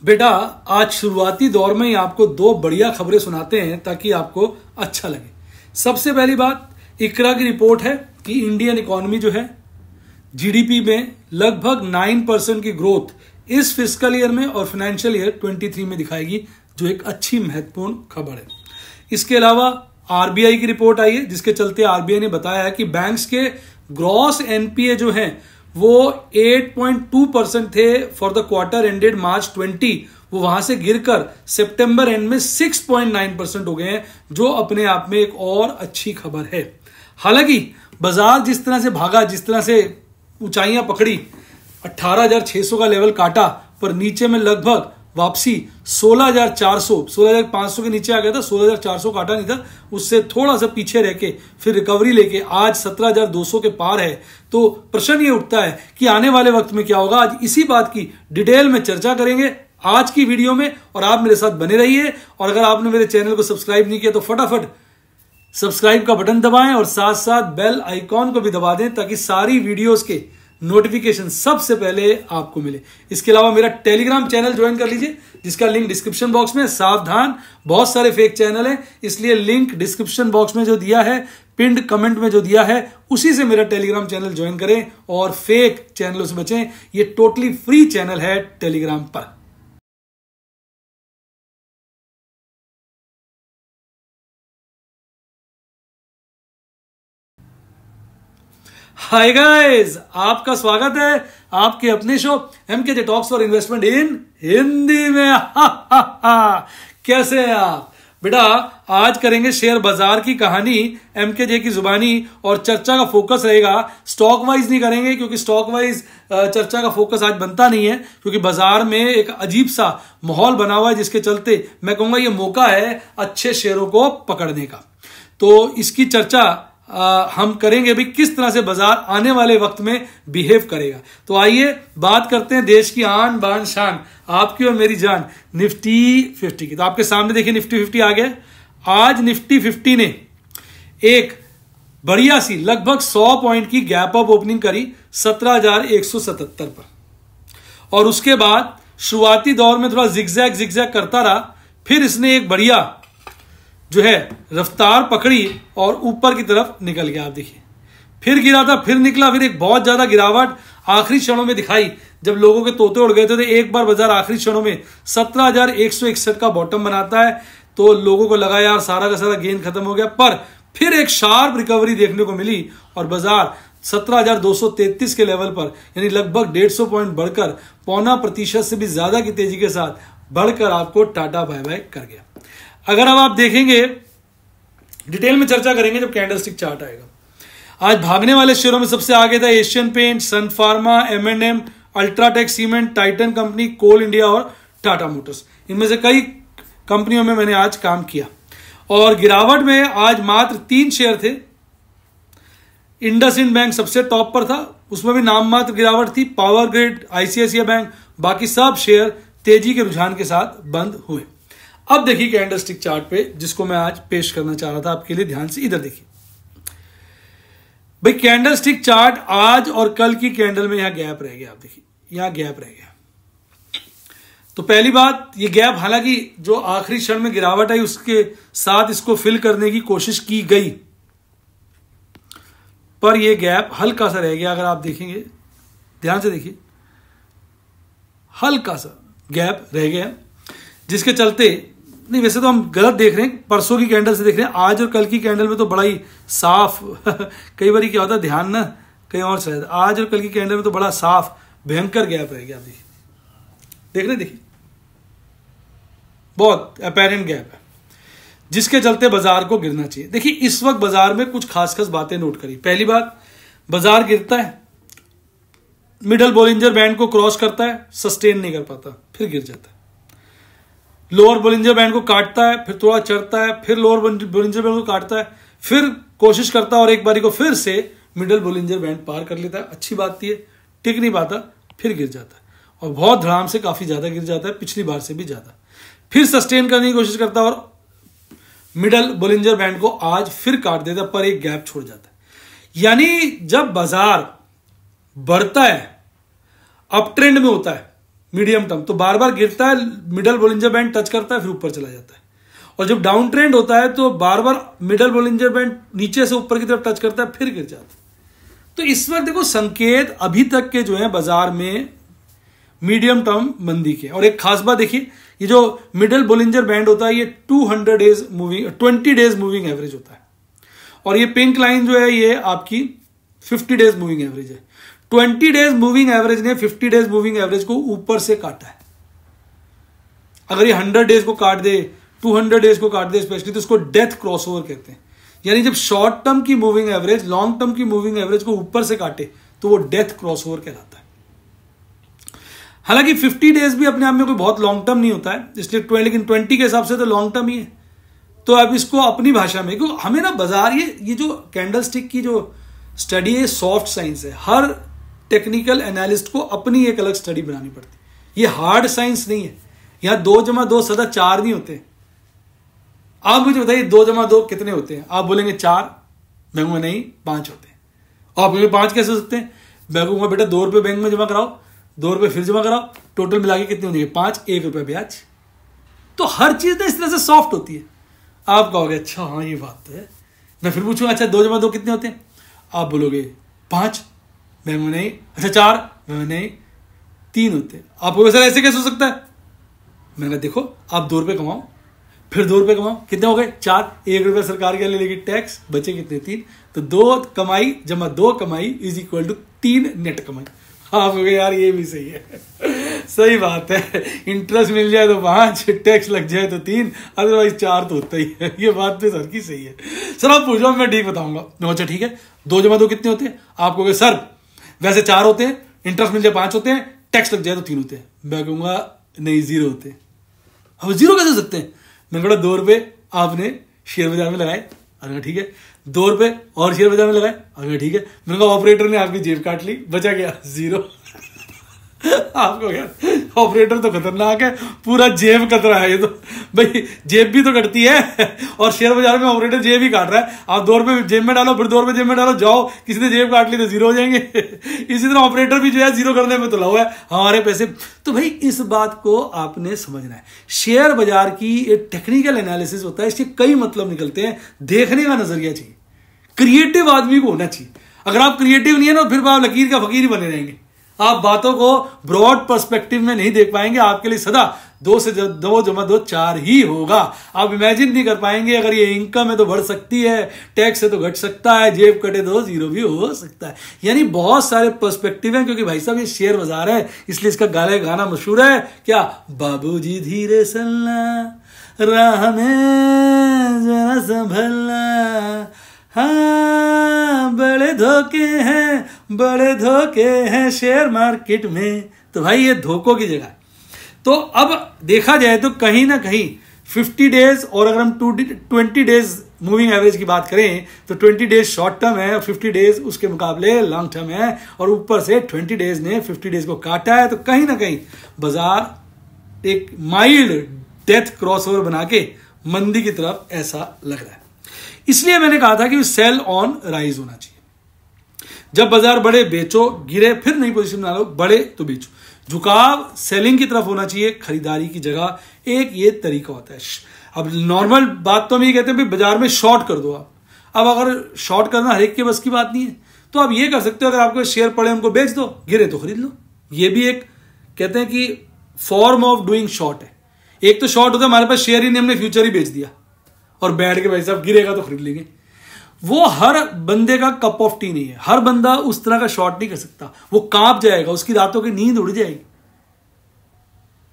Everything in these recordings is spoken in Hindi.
बेटा आज शुरुआती दौर में ही आपको दो बढ़िया खबरें सुनाते हैं ताकि आपको अच्छा लगे। सबसे पहली बात, इकरा की रिपोर्ट है कि इंडियन इकोनॉमी जो है जीडीपी में लगभग 9% की ग्रोथ इस फिस्कल ईयर में और फाइनेंशियल ईयर 23 में दिखाएगी, जो एक अच्छी महत्वपूर्ण खबर है। इसके अलावा आरबीआई की रिपोर्ट आई है जिसके चलते आरबीआई ने बताया है कि बैंक्स के ग्रॉस एनपीए जो हैं वो 8.2% थे फॉर द क्वार्टर एंडेड मार्च 20, वो वहां से गिरकर सितंबर एंड में 6.9% हो गए हैं, जो अपने आप में एक और अच्छी खबर है। हालांकि बाजार जिस तरह से भागा, जिस तरह से ऊंचाइयां पकड़ी, 18,600 का लेवल काटा, पर नीचे में लगभग वापसी 16,500 के नीचे आ गया था। 16,400 काटा नहीं था, उससे थोड़ा सा पीछे रह के फिर रिकवरी लेके आज 17,200 के पार है। तो प्रश्न ये उठता है कि आने वाले वक्त में क्या होगा। आज इसी बात की डिटेल में चर्चा करेंगे आज की वीडियो में, और आप मेरे साथ बने रहिए। और अगर आपने मेरे चैनल को सब्सक्राइब नहीं किया तो फटाफट सब्सक्राइब का बटन दबाएं और साथ साथ बेल आइकॉन को भी दबा दें ताकि सारी वीडियोस के नोटिफिकेशन सबसे पहले आपको मिले। इसके अलावा मेरा टेलीग्राम चैनल ज्वाइन कर लीजिए जिसका लिंक डिस्क्रिप्शन बॉक्स में। सावधान, बहुत सारे फेक चैनल हैं, इसलिए लिंक डिस्क्रिप्शन बॉक्स में जो दिया है, पिंड कमेंट में जो दिया है, उसी से मेरा टेलीग्राम चैनल ज्वाइन करें और फेक चैनलों से बचें। ये टोटली फ्री चैनल है टेलीग्राम पर। हाय गाइस, आपका स्वागत है आपके अपने show MKJ talks for investment in Hindi में। कैसे हैं आप बेटा? आज करेंगे शेयर बाजार की कहानी एमकेजे की जुबानी, और चर्चा का फोकस रहेगा स्टॉक वाइज नहीं करेंगे क्योंकि स्टॉक वाइज चर्चा का फोकस आज बनता नहीं है, क्योंकि बाजार में एक अजीब सा माहौल बना हुआ है जिसके चलते मैं कहूंगा ये मौका है अच्छे शेयरों को पकड़ने का। तो इसकी चर्चा हम करेंगे भी किस तरह से बाजार आने वाले वक्त में बिहेव करेगा। तो आइए बात करते हैं देश की आन बान शान, आपकी और मेरी जान, निफ्टी 50 की। तो आपके सामने देखिए निफ्टी 50 आ गया। आज निफ्टी 50 ने एक बढ़िया सी लगभग 100 पॉइंट की गैप अप ओपनिंग करी 17,177 पर, और उसके बाद शुरुआती दौर में थोड़ा जिगजैग करता रहा। फिर इसने एक बढ़िया जो है रफ्तार पकड़ी और ऊपर की तरफ निकल गया। आप देखिए, फिर गिरा था, फिर निकला, फिर एक बहुत ज्यादा गिरावट आखिरी क्षणों में दिखाई जब लोगों के तोते उड़ गए थे। तो एक बार बाजार आखिरी क्षणों में 17,161 का बॉटम बनाता है, तो लोगों को लगा यार सारा का सारा गेन खत्म हो गया, पर फिर एक शार्प रिकवरी देखने को मिली और बाजार 17,233 के लेवल पर, यानी लगभग 150 पॉइंट बढ़कर 0.25% से भी ज्यादा की तेजी के साथ बढ़कर आपको टाटा बाय बाय कर गया। अगर अब आप देखेंगे, डिटेल में चर्चा करेंगे जब कैंडलस्टिक चार्ट आएगा। आज भागने वाले शेयरों में सबसे आगे था Asian Paint, Sun Pharma, M&M, UltraTech Cement, Titan company, Coal India और टाटा मोटर्स। इनमें से कई कंपनियों में मैंने आज काम किया। और गिरावट में आज मात्र 3 शेयर थे। इंडसइंड बैंक सबसे टॉप पर था, उसमें भी नाम मात्र गिरावट थी। पावर ग्रिड, ICICI बैंक, बाकी सब शेयर तेजी के रुझान के साथ बंद हुए। अब देखिए कैंडलस्टिक चार्ट पे, जिसको मैं आज पेश करना चाह रहा था आपके लिए, ध्यान से इधर देखिए भाई। कैंडलस्टिक चार्ट आज और कल की कैंडल में यहां गैप रह गया। आप देखिए यहां गैप रह गया। तो पहली बात, ये गैप हालांकि जो आखिरी क्षण में गिरावट आई उसके साथ इसको फिल करने की कोशिश की गई, पर यह गैप हल्का सा रह गया। अगर आप देखेंगे, ध्यान से देखिए, हल्का सा गैप रह गया, जिसके चलते, नहीं वैसे तो हम गलत देख रहे हैं, परसों की कैंडल से देख रहे हैं। आज और कल की कैंडल में तो बड़ा ही साफ कई बार क्या होता है ध्यान ना कहीं और शायद। आज और कल की कैंडल में तो बड़ा साफ भयंकर गैप रह गया। देखिए, देख रहे, देखिए बहुत अपेरेंट गैप है, जिसके चलते बाजार को गिरना चाहिए। देखिए इस वक्त बाजार में कुछ खास बातें नोट करी। पहली बात, बाजार गिरता है, मिडल बोलिंजर बैंड को क्रॉस करता है, सस्टेन नहीं कर पाता, फिर गिर जाता है। लोअर बोलिंजर बैंड को काटता है, फिर थोड़ा चढ़ता है, फिर लोअर बोलिंजर बैंड को काटता है, फिर कोशिश करता है और एक बारी को फिर से मिडल बोलिंजर बैंड पार कर लेता है। अच्छी बात थी, टिक नहीं पाता, फिर गिर जाता है, और बहुत धड़ाम से काफी ज्यादा गिर जाता है, पिछली बार से भी ज्यादा। फिर सस्टेन करने की कोशिश करता है और मिडल बोलिंजर बैंड को आज फिर काट देता है, पर एक गैप छोड़ जाता है। यानी जब बाजार बढ़ता है, अप ट्रेंड में होता है, मीडियम टर्म तो बार बार गिरता है, मिडल बोलिंजर बैंड टच करता है, फिर ऊपर चला जाता है। और जब डाउन ट्रेंड होता है तो बार बार मिडल बोलिंजर बैंड नीचे से ऊपर की तरफ टच करता है, फिर गिर जाता है। तो इस वक्त देखो संकेत अभी तक के जो है बाजार में मीडियम टर्म मंदी के। और एक खास बात देखिए, ये जो मिडल बोलिंजर बैंड होता है ये 20 डेज मूविंग एवरेज होता है, और ये पिंक लाइन जो है ये आपकी 50 डेज मूविंग एवरेज है। 20 डेज मूविंग एवरेज ने 50 डेज मूविंग एवरेज को ऊपर से काटा है। अगर ये 100 डेज को काट दे, 200 डेज को काट दे स्पेशली, तो इसको डेथ क्रॉसओवर कहते हैं। यानी जब शॉर्ट टर्म की मूविंग एवरेज लॉन्ग टर्म की मूविंग एवरेज को ऊपर से काटे तो वो डेथ क्रॉसओवर कहलाता है। हालांकि 50 डेज भी अपने आप में कोई बहुत लॉन्ग टर्म नहीं होता है, इसलिए लेकिन 20 के हिसाब से तो लॉन्ग टर्म ही है। तो अब इसको अपनी भाषा में, क्योंकि हमें ना बाजार ये जो कैंडल स्टिक की जो स्टडी है सॉफ्ट साइंस है, हर टेक्निकल एनालिस्ट को अपनी एक अलग स्टडी बनानी पड़ती है। ये हार्ड साइंस नहीं है। यहां 2 + 2 सदा 4 नहीं होते। आप मुझे बताइए 2 + 2 कितने होते हैं? आप बोलेंगे 4, मैं कहूंगा नहीं 5 होते हैं। आप बोलेंगे 5 कैसे हो सकते हैं? मैं कहूंगा बेटा 2 रुपये बैंक में जमा कराओ, 2 रुपये फिर जमा कराओ, टोटल मिला के कितने होंगे? 5, 1 रुपये ब्याज। तो हर चीज ना इस तरह से सॉफ्ट होती है। आप कहोगे अच्छा हाँ ये बात तो है। मैं फिर पूछूंगा अच्छा 2 + 2 कितने होते हैं? आप बोलोगे 5, मैं नहीं। अच्छा 4, मैं नहीं, 3 होते हैं। आप बोलोगे सर ऐसे कैसे हो सकता है? मैंने देखो आप 2 रुपये कमाओ, फिर 2 रुपये कमाओ, कितने हो गए? 4, 1 रुपये सरकार के लिए लेगी टैक्स, बचे कितने? 3। तो 2 कमाई जमा 2 कमाई इज इक्वल टू 3 नेट कमाई। आप हो गए यार ये भी सही है। सही बात है, इंटरेस्ट मिल जाए तो 5, टैक्स लग जाए तो 3, अदरवाइज 4 तो होता ही है। ये बात तो सर की सही है। सर आप पूछो मैं ठीक बताऊंगा। अच्छा ठीक है, 2 + 2 कितने होते हैं? आप कहोगे सर वैसे 4 होते हैं, इंटरेस्ट मिल जाए 5 होते हैं, टैक्स लग जाए तो 3 होते हैं। मैं कहूंगा नहीं 0 होते हैं। अब 0 कैसे हो सकते हैं? मैंने कहा 2 रुपये आपने शेयर बाजार में लगाए, अरे ठीक है, 2 रुपये और शेयर बाजार में लगाए, अरे ठीक है। मैंने कहा ऑपरेटर ने आपकी जेब काट ली, बचा गया 0। आपको क्या ऑपरेटर तो खतरनाक है, पूरा जेब कतरा है ये तो। भाई जेब भी तो कटती है और शेयर बाजार में ऑपरेटर जेब ही काट रहा है। आप 2 रुपये जेब में डालो, फिर 2 रुपये जेब में डालो, जाओ किसी ने जेब काट ली तो 0 हो जाएंगे। इसी तरह ऑपरेटर भी जो है 0 करने में तो लगा है हमारे पैसे। तो भाई इस बात को आपने समझना है। शेयर बाजार की एक टेक्निकल एनालिसिस होता है, इसके कई मतलब निकलते हैं। देखने का नजरिया चाहिए, क्रिएटिव आदमी को होना चाहिए। अगर आप क्रिएटिव नहीं है ना, फिर आप लकीर का फकीर ही बने रहेंगे। आप बातों को ब्रॉड पर्सपेक्टिव में नहीं देख पाएंगे। आपके लिए सदा 2 + 2 = 4 ही होगा। आप इमेजिन नहीं कर पाएंगे अगर ये इनकम है तो बढ़ सकती है, टैक्स है तो घट सकता है, जेब कटे तो 0 भी हो सकता है। यानी बहुत सारे पर्सपेक्टिव हैं। क्योंकि भाई साहब ये शेयर बाजार है, इसलिए इसका गाना मशहूर है क्या? बाबूजी धीरे चलना, राह में जरा संभलना, हाँ बड़े धोखे हैं शेयर मार्केट में। तो भाई ये धोखों की जगह है। तो अब देखा जाए तो कहीं ना कहीं 50 डेज और अगर हम 20 डेज मूविंग एवरेज की बात करें तो 20 डेज शॉर्ट टर्म है और 50 डेज उसके मुकाबले लॉन्ग टर्म है, और ऊपर से 20 डेज ने 50 डेज को काटा है। तो कहीं ना कहीं बाजार एक माइल्ड डेथ क्रॉसओवर बना के मंदी की तरफ ऐसा लग रहा है। इसलिए मैंने कहा था कि सेल ऑन राइज होना चाहिए। जब बाजार बढ़े बेचो, गिरे फिर नई पोजीशन बना लो, बढ़े तो बेचो। झुकाव सेलिंग की तरफ होना चाहिए खरीदारी की जगह। एक ये तरीका होता है। अब नॉर्मल बात तो हम ये कहते हैं बाजार में शॉर्ट कर दो आप। अब अगर शॉर्ट करना हर एक के बस की बात नहीं है तो आप ये कर सकते हो, अगर आपको शेयर पड़े उनको बेच दो, गिरे तो खरीद लो। ये भी एक कहते हैं कि फॉर्म ऑफ डूइंग शॉर्ट है। एक तो शॉर्ट होता है हमारे पास शेयर ही नहीं, हमने फ्यूचर ही बेच दिया और बैठ के भाई साहब गिरेगा तो खरीद लेंगे। वो हर बंदे का कप ऑफ टी नहीं है। हर बंदा उस तरह का शॉर्ट नहीं कर सकता। वो कांप जाएगा, उसकी रातों की नींद उड़ जाएगी।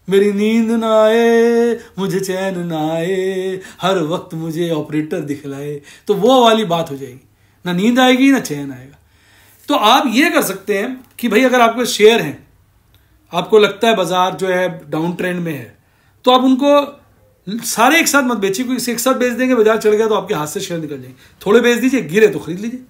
मेरी नींद ना आए, मुझे चैन ना आए, हर वक्त मुझे ऑपरेटर दिखलाए, तो वो वाली बात हो जाएगी। ना नींद आएगी ना चैन आएगा। तो आप ये कर सकते हैं कि भाई अगर आपके शेयर हैं, आपको लगता है बाजार जो है डाउन ट्रेंड में है, तो आप उनको सारे एक साथ मत बेचिए, क्योंकि एक साथ बेच देंगे बाजार चढ़ गया तो आपके हाथ से शेयर निकल जाएंगे। थोड़े बेच दीजिए, गिरे तो खरीद लीजिए,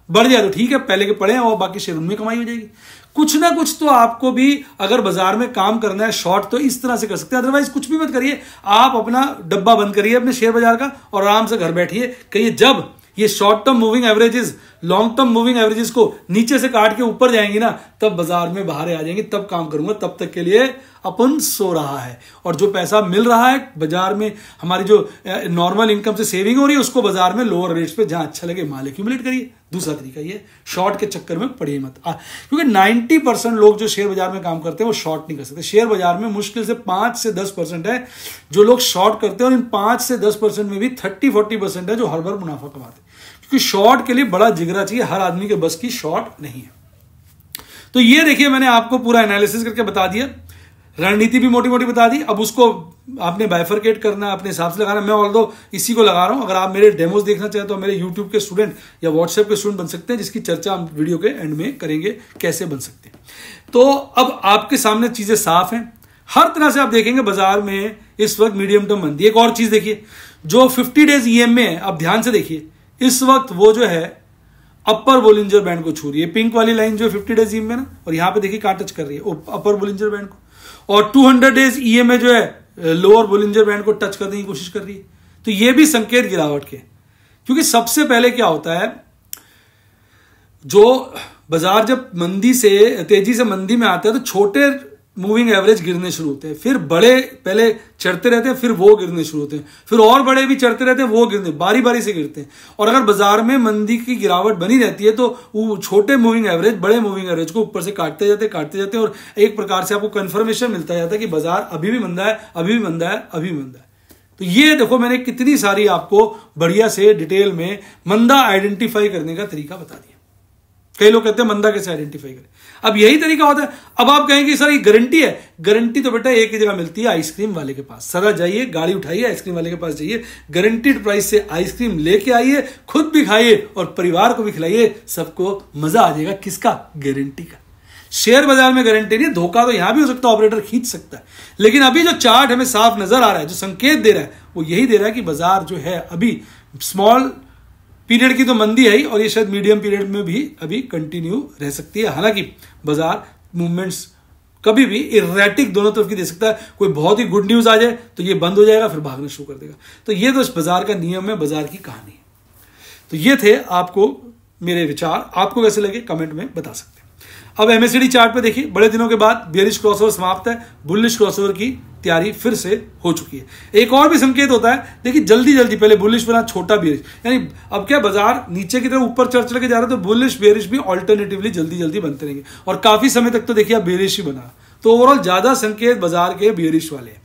बढ़ जाए तो ठीक है, पहले के पड़े हैं और बाकी शेयर उनमें कमाई हो जाएगी। कुछ ना कुछ तो आपको भी अगर बाजार में काम करना है शॉर्ट, तो इस तरह से कर सकते हैं। अदरवाइज कुछ भी मत करिए। आप अपना डब्बा बंद करिए अपने शेयर बाजार का और आराम से घर बैठिए। कहिए जब ये short term moving averages long term moving averages को नीचे से काट के ऊपर जाएंगी ना, तब बाजार में बाहर आ जाएंगे, तब काम करूंगा। तब तक के लिए अपन सो रहा है, और जो पैसा मिल रहा है बाजार में, हमारी जो नॉर्मल इनकम से सेविंग हो रही है, उसको बाजार में लोअर रेट्स पे जहां अच्छा लगे माल एक्यूमुलेट करिए। दूसरा तरीका ये, शॉर्ट के चक्कर में पड़िए मत, क्योंकि 90% लोग जो शेयर बाजार में काम करते हैं वो शॉर्ट नहीं कर सकते। शेयर बाजार में मुश्किल से 5 से 10% है जो लोग शॉर्ट करते हैं, और इन 5 से 10% में भी 30-40% है जो हर बार मुनाफा कमाते हैं, क्योंकि शॉर्ट के लिए बड़ा जिगरा चाहिए, हर आदमी के बस की शॉर्ट नहीं है। तो ये देखिए, मैंने आपको पूरा एनालिसिस करके बता दिया, रणनीति भी मोटी मोटी बता दी। अब उसको आपने बाइफरकेट करना है, अपने हिसाब से लगाना। मैं ऑल्दो इसी को लगा रहा हूं। अगर आप मेरे डेमोज देखना चाहें तो मेरे यूट्यूब के स्टूडेंट या व्हाट्सएप के स्टूडेंट बन सकते हैं, जिसकी चर्चा हम वीडियो के एंड में करेंगे कैसे बन सकते हैं। तो अब आपके सामने चीजें साफ हैं, हर तरह से आप देखेंगे बाजार में इस वक्त मीडियम टर्म मंदी। एक और चीज देखिए, जो 50 डेज ईएमए है, आप ध्यान से देखिए, इस वक्त वो जो है अपर बोलिंजर बैंड को छू रही है। पिंक वाली लाइन जो 50 डेज ईएमए ना, और यहां पे देखिए कहां टच कर रही है, अपर बोलिंजर बैंड को, और 200 डेज ईएमए जो है लोअर बोलिंजर बैंड को टच करने की कोशिश कर रही है। तो ये भी संकेत गिरावट के, क्योंकि सबसे पहले क्या होता है, जो बाजार जब मंदी से तेजी से मंदी में आता है तो छोटे मूविंग एवरेज गिरने शुरू होते हैं, फिर बड़े पहले चढ़ते रहते हैं, फिर वो गिरने शुरू होते हैं, फिर और बड़े भी चढ़ते रहते हैं, वो गिरते, बारी बारी से गिरते हैं। और अगर बाजार में मंदी की गिरावट बनी रहती है तो वो छोटे मूविंग एवरेज बड़े मूविंग एवरेज को ऊपर से काटते जाते हैं, और एक प्रकार से आपको कंफर्मेशन मिलता जाता है कि बाजार अभी भी मंदा है, अभी भी मंदा है, अभी भी मंदा है। तो ये देखो, मैंने कितनी सारी आपको बढ़िया से डिटेल में मंदा आइडेंटिफाई करने का तरीका बता दिया। कई लोग कहते हैं मंदा कैसे आइडेंटिफाई करें, अब यही तरीका होता है। अब आप कहेंगे सर ये गारंटी है, गारंटी तो बेटा एक ही जगह मिलती है, आइसक्रीम वाले के पास। सदा जाइए, गाड़ी उठाइए, आइसक्रीम वाले के पास जाइए, गारंटीड प्राइस से आइसक्रीम लेके आइए, खुद भी खाइए और परिवार को भी खिलाइए, सबको मजा आ जाएगा। किसका? गारंटी का। शेयर बाजार में गारंटी नहीं, धोखा तो यहां भी हो सकता है, ऑपरेटर खींच सकता है, लेकिन अभी जो चार्ट हमें साफ नजर आ रहा है, जो संकेत दे रहा है, वो यही दे रहा है कि बाजार जो है अभी स्मॉल पीरियड की तो मंदी है ही, और ये शायद मीडियम पीरियड में भी अभी कंटिन्यू रह सकती है। हालांकि बाजार मूवमेंट्स कभी भी इरेटिक दोनों तरफ की दे सकता है। कोई बहुत ही गुड न्यूज आ जाए तो ये बंद हो जाएगा, फिर भागना शुरू कर देगा। तो ये तो इस बाजार का नियम है, बाजार की कहानी है। तो ये थे आपको मेरे विचार, आपको कैसे लगे कमेंट में बता सकते हैं। अब एमएससीडी चार्ट पे देखिए, बड़े दिनों के बाद बेरिश क्रॉसओवर समाप्त है, बुलिश क्रॉसओवर की तैयारी फिर से हो चुकी है। एक और भी संकेत होता है, देखिए जल्दी जल्दी पहले बुलिश बना, छोटा बेरिश, यानी अब क्या बाजार नीचे की तरफ ऊपर चढ़ के जा रहा है, तो बुलिश बेरिश भी ऑल्टरनेटिवली जल्दी जल्दी बनते रहेंगे, और काफी समय तक तो देखिए आप बेरिश ही बना। तो ओवरऑल ज्यादा संकेत बाजार के बेरिश वाले हैं,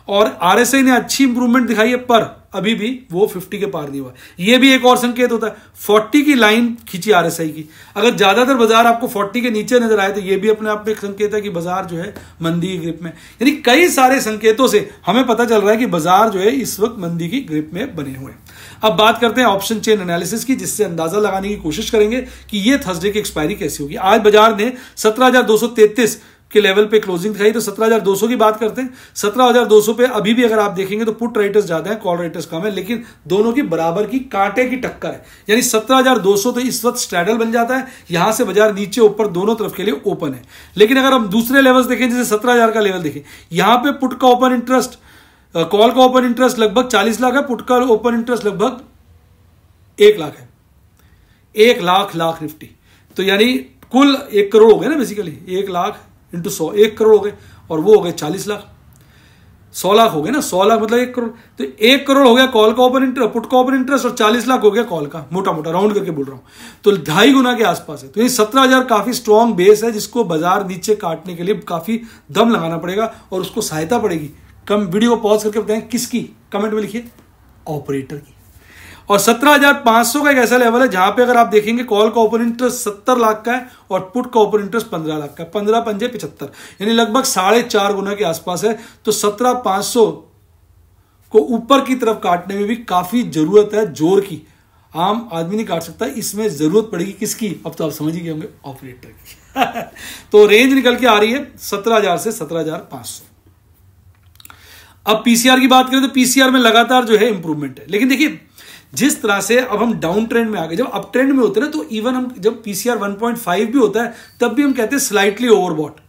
और आरएसआई ने अच्छी इंप्रूवमेंट दिखाई है, पर अभी भी वो 50 के पार नहीं हुआ। ये भी एक और संकेत होता है, 40 की लाइन खींची आरएसआई की। अगर ज्यादातर बाजार आपको 40 के नीचे नजर आए तो ये भी अपने आप में एक संकेत है कि बाजार जो है मंदी की ग्रिप में। यानी कई सारे संकेतों से हमें पता चल रहा है कि बाजार जो है इस वक्त मंदी की ग्रिप में बने हुए हैं। अब बात करते हैं ऑप्शन चेन एनालिसिस की, जिससे अंदाजा लगाने की कोशिश करेंगे कि ये थर्सडे की एक्सपायरी कैसी होगी। आज बाजार ने 17,233 के लेवल पे क्लोजिंग दिखाई, तो 17,200 की बात करते हैं। 17,200 पे अभी भी अगर आप देखेंगे तो पुट राइटर्स ज्यादा है, कॉल राइटर्स कम है, लेकिन दोनों की बराबर की कांटे की टक्कर है। यानी 17,200 तो इस वक्त स्ट्रैडल बन जाता है, यहां से बाजार नीचे ऊपर दोनों तरफ के लिए ओपन है। लेकिन अगर हम दूसरे लेवल्स देखें, जैसे 17,000 का लेवल देखें, यहां पे पुट का ओपन इंटरेस्ट, कॉल का ओपन इंटरेस्ट लगभग 40 लाख है, पुट का ओपन इंटरेस्ट लगभग 1 लाख है। 1 लाख निफ्टी, तो यानी कुल 1 करोड़ हो गए ना, बेसिकली 1 लाख इंटू 100, 1 करोड़ हो गए, और वो हो गए 40 लाख, 100 लाख हो गए ना, 100 लाख मतलब 1 करोड़। तो 1 करोड़ हो गया कॉल का ओपन इंटरेस्ट, पुट का ओपन इंटरेस्ट, और 40 लाख हो गया कॉल का, मोटा मोटा राउंड करके बोल रहा हूं, तो 2.5 गुना के आसपास है। तो ये 17,000 काफी स्ट्रॉन्ग बेस है, जिसको बाजार नीचे काटने के लिए काफी दम लगाना पड़ेगा, और उसको सहायता पड़ेगी। कम वीडियो को पॉज करके बताएं किसकी, कमेंट में लिखिए, ऑपरेटर की। और 17,500 का एक ऐसा लेवल है जहां पे अगर आप देखेंगे कॉल का ओपन इंटरेस्ट 70 लाख का है, और पुट का ओपन इंटरेस्ट 15 लाख का, 15 पंजे 75, यानी लगभग 4.5 गुना के आसपास है। तो 17,500 को ऊपर की तरफ काटने में भी काफी जरूरत है जोर की, आम आदमी नहीं काट सकता, इसमें जरूरत पड़ेगी किसकी, अब तो आप समझ ही गए होंगे, ऑपरेटर की। तो रेंज निकल के आ रही है 17,000 से 17,500। अब पीसीआर की बात करें तो पीसीआर में लगातार जो है इंप्रूवमेंट है, लेकिन देखिए जिस तरह से अब हम डाउन ट्रेंड में आ गए, जब अप ट्रेंड में होते हैं ना, तो इवन हम जब पीसीआर 1.5 भी होता है तब भी हम कहते हैं स्लाइटली ओवरबॉट,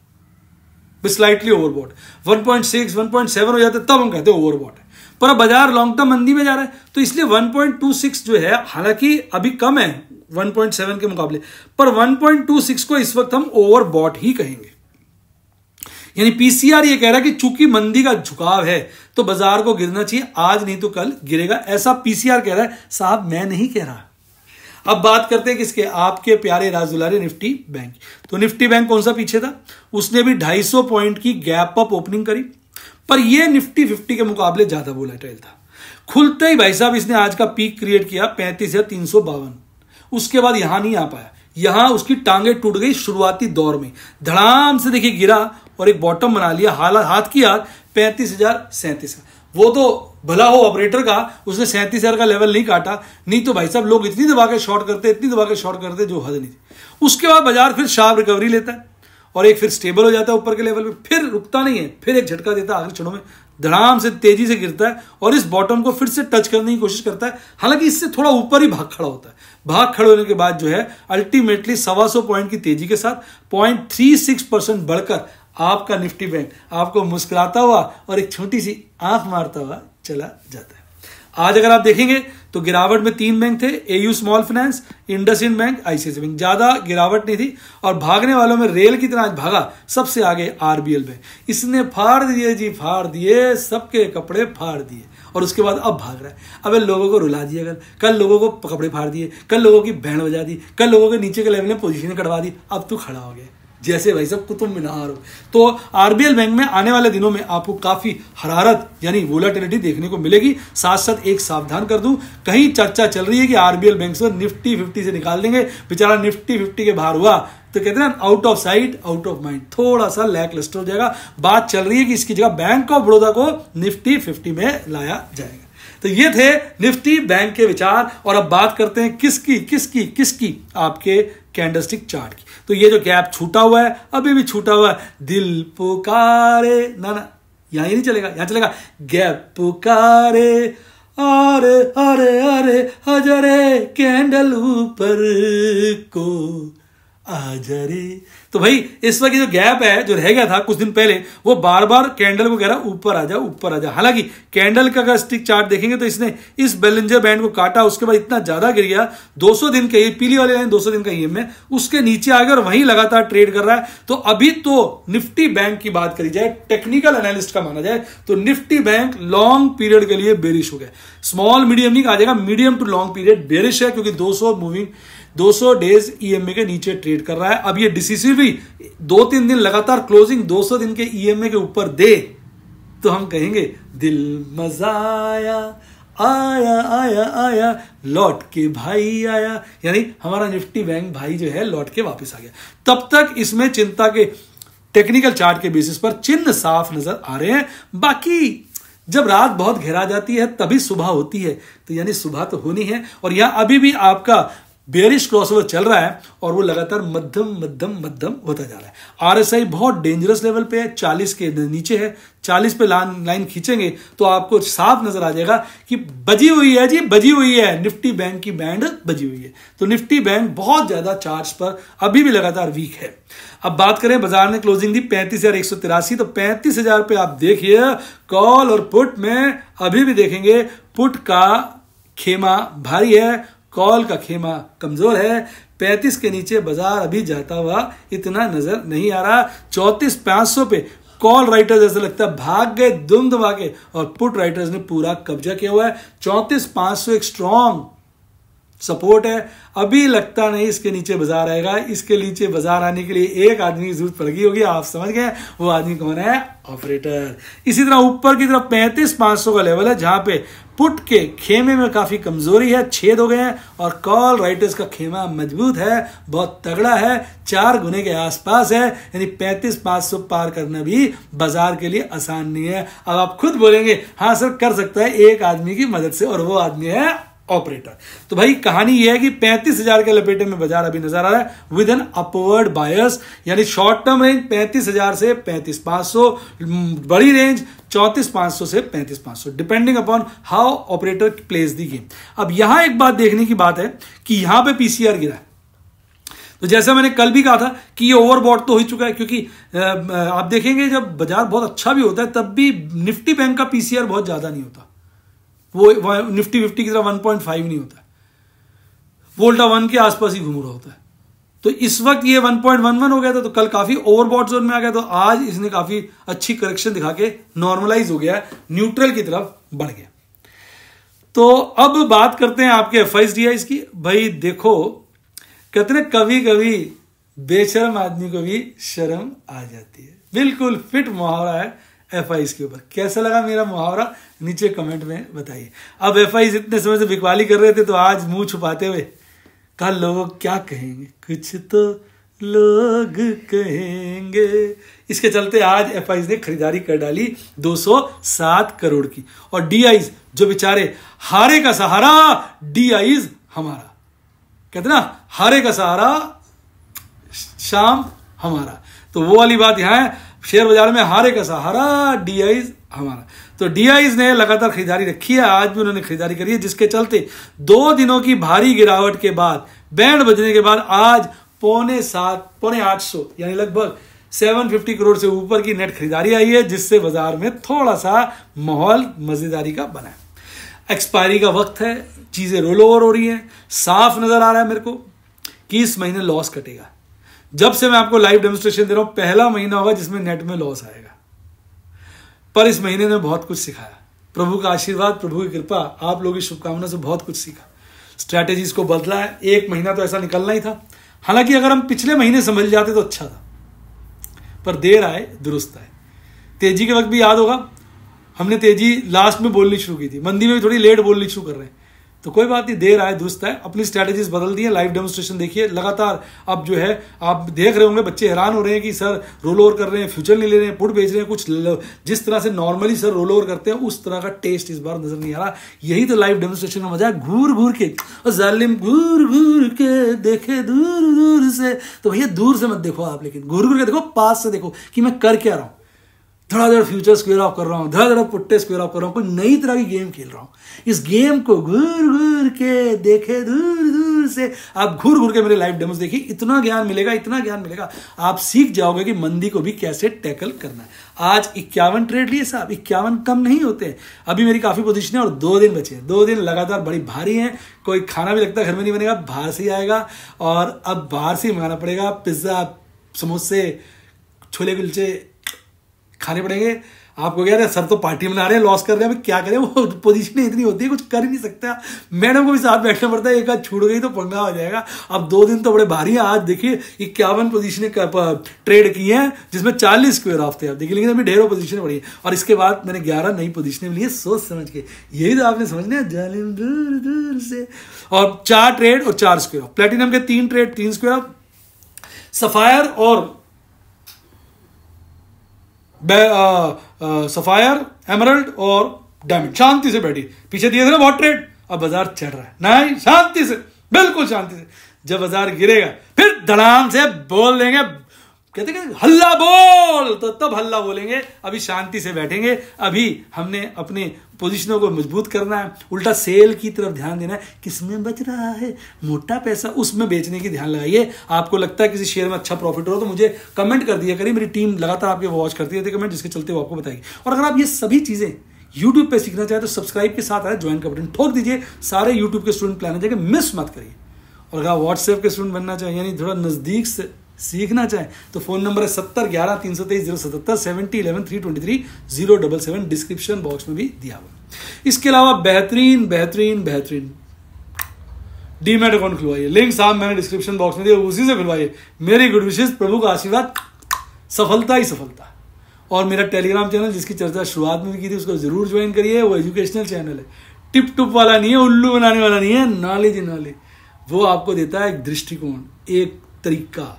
स्लाइटली ओवरबॉट। 1.6 1.7 हो जाते तब हम कहते हैं ओवरबॉट है। पर अब बाजार लॉन्ग टर्म मंदी में जा रहा है, तो इसलिए 1.26 जो है, हालांकि अभी कम है, 1.7 के मुकाबले, पर 1.26 को इस वक्त हम ओवरबॉट ही कहेंगे। यानी पीसीआर ये कह रहा है कि चूंकि मंदी का झुकाव है तो बाजार को गिरना चाहिए, आज नहीं तो कल गिरेगा, ऐसा पीसीआर कह रहा है। साहब मैं नहीं कह रहा। अब बात करते हैं किसके, आपके प्यारे राजदुलारे निफ्टी बैंक। तो निफ्टी बैंक कौन सा पीछे था, उसने भी 250 पॉइंट की गैप अप ओपनिंग करी, पर यह निफ्टी 50 के मुकाबले ज्यादा वोलेटाइल था। खुलते ही भाई साहब इसने आज का पीक क्रिएट किया 35,352, उसके बाद यहां नहीं आ पाया, यहां उसकी टांगे टूट गई शुरुआती दौर में, धड़ाम से देखिए गिरा और एक बॉटम बना लिया, हाथ की यार 35,037 का। वो तो भला हो ऑपरेटर का, उसने 37,000 का लेवल नहीं काटा, नहीं तो भाई साहब लोग इतनी दबा के शॉर्ट करते, इतनी दबा के शॉर्ट करते जो हद नहीं थी। उसके बाद बाजार फिर शार्प रिकवरी लेता है और एक फिर स्टेबल हो जाता है ऊपर के लेवल पे, फिर रुकता नहीं है, फिर एक झटका देता है आखिरी क्षणों में, धड़ाम से तेजी से गिरता है और इस बॉटम को फिर से टच करने की कोशिश करता है। हालांकि इससे थोड़ा ऊपर ही भाग खड़ा होता है, भाग खड़े होने के बाद जो है अल्टीमेटली 125 पॉइंट की तेजी के साथ 0.36% बढ़कर आपका निफ्टी बैंक आपको मुस्कुराता हुआ और एक छोटी सी आंख मारता हुआ चला जाता है। आज अगर आप देखेंगे तो गिरावट में 3 बैंक थे, AU small finance, IndusInd bank, ICICI bank, ज्यादा गिरावट नहीं थी। और भागने वालों में रेल की तरह आज भागा सबसे आगे आरबीएल बैंक, इसने फाड़ दिए जी, फाड़ दिए, सबके कपड़े फाड़ दिए और उसके बाद अब भाग रहा है। अब लोगों को रुला दिया, कल लोगों को कपड़े फाड़ दिए, कल लोगों की बैंड बजा दी, कल लोगों के नीचे के लेवल में पोजीशन कटवा दी, अब तू खड़ा हो गया जैसे भाई साहब कुतुब मीनार हो। तो आरबीएल बैंक में आने वाले दिनों में आपको काफी हरारत यानी वोलेटिलिटी देखने को मिलेगी। साथ साथ एक सावधान कर दूं, कहीं चर्चा चल रही है कि आरबीएल बैंक से निफ्टी 50 से निकाल देंगे, बेचारा निफ्टी 50 के बाहर हुआ तो कहते हैं out of sight out of mind, थोड़ा सा लैक लिस्टर हो जाएगा। बात चल रही है कि इसकी जगह बैंक ऑफ बड़ौदा को निफ्टी 50 में लाया जाएगा। तो ये थे निफ्टी बैंक के विचार। और अब बात करते हैं किसकी आपके कैंडलस्टिक चार्ट की। तो ये जो गैप छूटा हुआ है, अभी भी छूटा हुआ है, दिल पुकारे, ना यहां ही नहीं चलेगा, यहां चलेगा गैप पुकारे, अरे अरे अरे हजरे कैंडल ऊपर को आजरे। तो भाई इस वक्त जो गैप है जो रह गया था कुछ दिन पहले, वो बार बार कैंडल को कह रहा ऊपर आ जा, ऊपर आ जा। हालांकि कैंडल का अगर स्टिक चार्ट देखेंगे तो इसने इस बेलिंजर बैंड को काटा, उसके बाद इतना ज्यादा गिर गया, 200 दिन का, ये पीली वाली लाइन 200 दिन का ईएम है, उसके नीचे आ गया और वहीं लगातार ट्रेड कर रहा है। तो अभी तो निफ्टी बैंक की बात करी जाए, टेक्निकल एनालिस्ट का माना जाए तो निफ्टी बैंक लॉन्ग पीरियड के लिए बेरिश हो गया। स्मॉल मीडियम नहीं कहा जाएगा, medium to long period bearish है, क्योंकि 200 डेज ईएमए के नीचे ट्रेड कर रहा है। अब ये डिसिसिवली 2-3 दिन लगातार क्लोजिंग 200 दिन के ईएमए के ऊपर दे तो हम कहेंगे दिल मजा आया, आया आया आया, लौट के भाई आया, यानी हमारा निफ्टी बैंक भाई जो है लौट के वापस आ गया। तब तक इसमें चिंता के टेक्निकल चार्ट के बेसिस पर चिन्ह साफ नजर आ रहे हैं। बाकी जब रात बहुत घेरा जाती है तभी सुबह होती है, तो यानी सुबह तो होनी है। और यहां अभी भी आपका बेरिश क्रॉसओवर चल रहा है और वो लगातार मध्यम होता जा रहा है। आरएसआई बहुत डेंजरस लेवल पे है, 40 के नीचे है, 40 पे लाइन खींचेंगे तो आपको साफ नजर आ जाएगा कि बजी हुई है जी, बजी हुई है, निफ्टी बैंक की बैंड बजी हुई है। तो निफ्टी बैंक बहुत ज्यादा चार्ज पर अभी भी लगातार वीक है। अब बात करें, बाजार ने क्लोजिंग दी 35,183, तो 35,000 पे आप देखिए कॉल और पुट में अभी भी देखेंगे पुट का खेमा भारी है, कॉल का खेमा कमजोर है। 35 के नीचे बाजार अभी जाता हुआ इतना नजर नहीं आ रहा। 34,500 पे कॉल राइटर्स ऐसा लगता है भाग गए दुम दबा के, और पुट राइटर्स ने पूरा कब्जा किया हुआ है। 34,500 एक स्ट्रॉन्ग सपोर्ट है, अभी लगता नहीं इसके नीचे बाजार आएगा। इसके नीचे बाजार आने के लिए एक आदमी की जरूरत पड़ गई होगी, आप समझ गए, वो आदमी कौन है, ऑपरेटर। इसी तरह ऊपर की तरफ 35,500 का लेवल है जहां पे पुट के खेमे में काफी कमजोरी है, छेद हो गए हैं, और कॉल राइटर्स का खेमा मजबूत है, बहुत तगड़ा है, 4 गुने के आसपास है। यानी 35,500 पार करना भी बाजार के लिए आसान नहीं है। अब आप खुद बोलेंगे हाँ सर कर सकता है एक आदमी की मदद से, और वो आदमी है ऑपरेटर। तो भाई कहानी यह है कि 35,000 के लपेटे में बाजार अभी नजर आ रहा है विद एन अपवर्ड बायस, यानी शॉर्ट टर्म रेंज 35,000 से 35,500, बड़ी रेंज 34,500 से 35,500, depending upon how operator place the game. अब यहां एक बात देखने की बात है कि यहां पे पीसीआर गिरा है, तो जैसा मैंने कल भी कहा था कि ये ओवरबॉट तो हो चुका है, क्योंकि आप देखेंगे जब बाजार बहुत अच्छा भी होता है तब भी निफ्टी बैंक का पीसीआर बहुत ज्यादा नहीं होता, वो निफ्टी 50 की तरह 1.5 नहीं होता। वोल्टा 1 के आसपास ही घूम रहा होता है। तो इस वक्त ये 1.11 हो गया था, तो कल काफी ओवरबॉट जोन में आ गया, तो आज इसने काफी अच्छी करेक्शन दिखा के नॉर्मलाइज हो गया, न्यूट्रल की तरफ बढ़ गया। तो अब बात करते हैं आपके एफआईज डीआईज की। भाई देखो, कहते हैं कभी कभी बेशर्म आदमी को भी शर्म आ जाती है। बिल्कुल फिट मुहावरा है एफआईज के ऊपर। कैसा लगा मेरा मुहावरा नीचे कमेंट में बताइए। अब एफआईज इतने समय से बिकवाली कर रहे थे, तो आज मुंह छुपाते हुए कल लोग क्या कहेंगे, कुछ तो लोग कहेंगे, इसके चलते आज एफआईज ने खरीदारी कर डाली 207 करोड़ की। और डीआईज जो बेचारे हारे का सहारा, डीआईज हमारा, कहते ना हारे का सहारा शाम हमारा, तो वो वाली बात यहां है। शेयर बाजार में हारे का सहारा, डीआईज हमारा। तो डीआईज ने लगातार खरीदारी रखी है, आज भी उन्होंने खरीदारी करी है, जिसके चलते 2 दिनों की भारी गिरावट के बाद, बैंड बजने के बाद आज 7.8 यानी लगभग 750 करोड़ से ऊपर की नेट खरीदारी आई है, जिससे बाजार में थोड़ा सा माहौल मजेदारी का बना है। एक्सपायरी का वक्त है, चीजें रोल ओवर हो रही हैं, साफ नजर आ रहा है मेरे को कि इस महीने लॉस कटेगा। जब से मैं आपको लाइव डेमोन्स्ट्रेशन दे रहा हूं, पहला महीना होगा जिसमें नेट में लॉस आएगा, पर इस महीने ने बहुत कुछ सिखाया। प्रभु का आशीर्वाद, प्रभु की कृपा, आप लोगों की शुभकामना से बहुत कुछ सीखा, स्ट्रैटेजीज को बदला है। 1 महीना तो ऐसा निकलना ही था, हालांकि अगर हम पिछले महीने समझ जाते तो अच्छा था, पर देर आए दुरुस्त आए। तेजी के वक्त भी याद होगा, हमने तेजी लास्ट में बोलनी शुरू की थी, मंदी में भी थोड़ी लेट बोलनी शुरू कर रहे हैं, तो कोई बात नहीं, देर आए दुरुस्त है। अपनी स्ट्रैटेजीज बदल दी है, लाइव डेमोन्स्ट्रेशन देखिए लगातार। अब जो है आप देख रहे होंगे, बच्चे हैरान हो रहे हैं कि सर रोल ओवर कर रहे हैं, फ्यूचर नहीं ले रहे हैं, पुट बेच रहे हैं, कुछ जिस तरह से नॉर्मली सर रोल ओवर करते हैं उस तरह का टेस्ट इस बार नजर नहीं आ रहा। यही तो लाइव डेमोन्स्ट्रेशन का मजा है, घूर घूर के, और जालिम घूर घूर के देखे दूर दूर से। तो भैया दूर से मत देखो आप, लेकिन घूर घूर के देखो, पास से देखो कि मैं कर क्या रहा हूं। धड़ाधड़ फ्यूचर स्क्वायर ऑफ कर रहा हूं, धड़ाधड़ पुट्टे स्क्वायर ऑफ कर रहा हूं, कोई नई तरह की गेम खेल रहा हूं। इस गेम को घूर घूर के देखे दूर दूर से, आप घूर घूर के मेरे लाइव डेमोस देखिए, इतना ज्ञान मिलेगा, इतना ज्ञान मिलेगा, आप सीख जाओगे कि मंदी को भी कैसे टैकल करना है। आज 51 ट्रेड लिए साहब, 51 कम नहीं होते। अभी मेरी काफी पोजीशन है और 2 दिन बचे हैं, 2 दिन लगातार बड़ी भारी हैं। कोई खाना भी लगता है घर में नहीं बनेगा, बाहर से ही आएगा, और अब बाहर से ही मंगाना पड़ेगा। पिज्जा, समोसे, छोले कुलचे खाने पड़ेंगे। आपको क्या है, सर तो पार्टी मना रहे हैं, लॉस कर रहे हैं, क्या करें, वो पोजीशन इतनी होती है, कुछ कर ही नहीं सकता। मैडम को भी साथ बैठना पड़ता है, एक आध छूट गई तो पंगा हो जाएगा। अब 2 दिन तो बड़े भारी हैं। आज देखिए 51 पोजीशनें ट्रेड की हैं, जिसमें 40 स्क्वायर ऑफ थे। अब देखिए, लेकिन अभी ढेरों पोजीशनें बढ़ी, और इसके बाद मैंने 11 नई पोजीशनें ली है, सोच समझ के। यही तो आपने समझना है, जालिम दूर दूर से। और 4 ट्रेड और 4 स्क्वायर ऑफ। प्लेटिनम के 3 ट्रेड 3 स्क्वायर ऑफ। सफायर और सफायर, एमरल्ड और डायमंड शांति से बैठी, पीछे दिए थे ना बहुत ट्रेड, अब बाजार चढ़ रहा है, नहीं शांति से, बिल्कुल शांति से। जब बाजार गिरेगा फिर धड़ाम से बोल देंगे, कहते हल्ला बोल, तो तब हल्ला बोलेंगे। अभी शांति से बैठेंगे, अभी हमने अपने पोजीशनों को मजबूत करना है, उल्टा सेल की तरफ ध्यान देना है। किसमें बच रहा है मोटा पैसा, उसमें बेचने की ध्यान लगाइए। आपको लगता है किसी शेयर में अच्छा प्रॉफिट हो तो मुझे कमेंट कर दिया करिए, मेरी टीम लगातार आपके वॉच करती रहती है कमेंट, जिसके चलते वो आपको बताएगी। और अगर आप ये सभी चीजें यूट्यूब पे सीखना चाहे तो सब्सक्राइब के साथ आए, ज्वाइन का बटन ठोक दीजिए। सारे यूट्यूब के स्टूडेंट प्लान जाके मिस मत करिए। और अगर आप व्हाट्सएप के स्टूडेंट बनना चाहें, यानी थोड़ा नजदीक से सीखना चाहें, तो फोन नंबर है 70 11 323 077 70 11 323 077, डिस्क्रिप्शन बॉक्स में भी दिया हुआ। इसके अलावा बेहतरीन बेहतरीन बेहतरीन डीमैट अकाउंट खुलवाइए, लिंक साहब मैंने डिस्क्रिप्शन बॉक्स में दिया, उसी से खुलवाइए। मेरी गुड विशेष, प्रभु का आशीर्वाद, सफलता ही सफलता। और मेरा टेलीग्राम चैनल, जिसकी चर्चा शुरुआत में भी की थी, उसको जरूर ज्वाइन करिए। वो एजुकेशनल चैनल है, टिप टुप वाला नहीं है, उल्लू बनाने वाला नहीं है, नॉलेज नॉलेज। वो आपको देता है एक दृष्टिकोण, एक तरीका।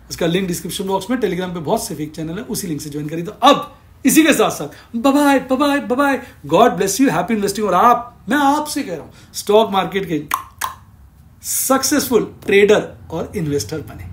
इसका लिंक डिस्क्रिप्शन बॉक्स में, टेलीग्राम पे बहुत से फेक चैनल है, उसी लिंक से ज्वाइन करिए। तो अब इसी के साथ साथ bye bye bye bye, God bless you, happy investing. और मैं आपसे कह रहा हूं, स्टॉक मार्केट के सक्सेसफुल ट्रेडर और इन्वेस्टर बने।